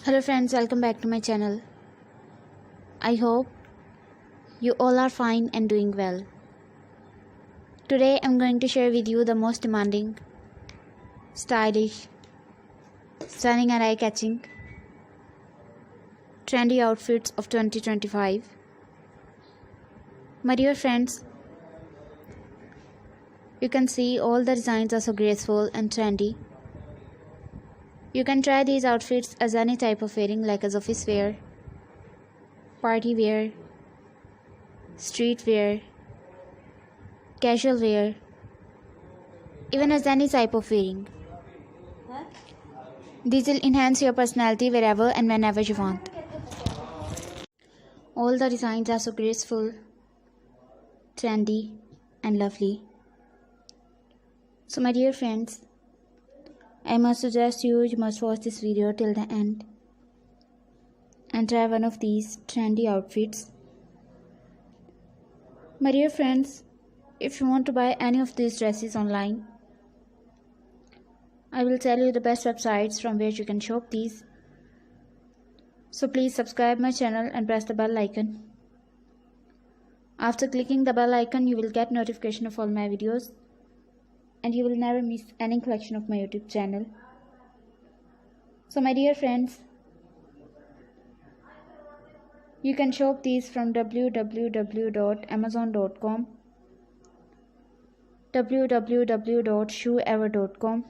Hello friends, welcome back to my channel. I hope you all are fine and doing well. Today I'm going to share with you the most demanding, stylish, stunning and eye-catching, trendy outfits of 2025. My dear friends, you can see all the designs are so graceful and trendy. You can try these outfits as any type of wearing, like as office wear, party wear, street wear, casual wear, even as any type of wearing. These will enhance your personality wherever and whenever you want. All the designs are so graceful, trendy and lovely. So my dear friends, I must suggest you must watch this video till the end and try one of these trendy outfits. My dear friends, if you want to buy any of these dresses online, I will tell you the best websites from where you can shop these. So please subscribe my channel and press the bell icon. After clicking the bell icon, you will get notification of all my videos and you will never miss any collection of my YouTube channel. So my dear friends, you can shop these from www.amazon.com, www.shoeever.com,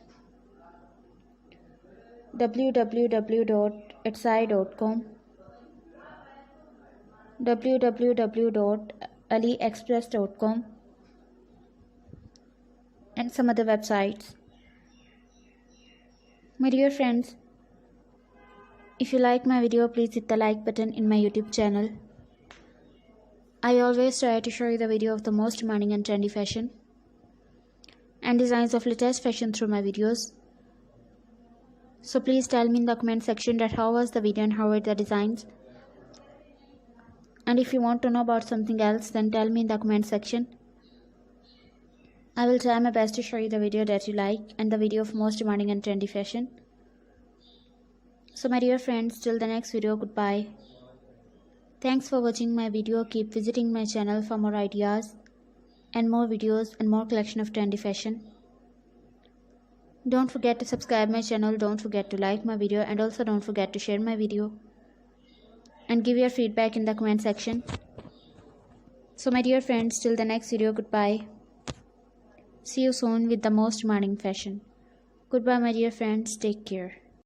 www.etsy.com, www.aliexpress.com, and some other websites. My dear friends, if you like my video, please hit the like button in my YouTube channel. I always try to show you the video of the most demanding and trendy fashion and designs of latest fashion through my videos. So please tell me in the comment section that how was the video and how were the designs. And if you want to know about something else, then tell me in the comment section. I will try my best to show you the video that you like and the video of most demanding and trendy fashion. So my dear friends, till the next video, goodbye. Thanks for watching my video. Keep visiting my channel for more ideas and more videos and more collection of trendy fashion. Don't forget to subscribe my channel, don't forget to like my video, and also don't forget to share my video and give your feedback in the comment section. So my dear friends, till the next video, goodbye. See you soon with the most demanding fashion. Goodbye my dear friends, take care.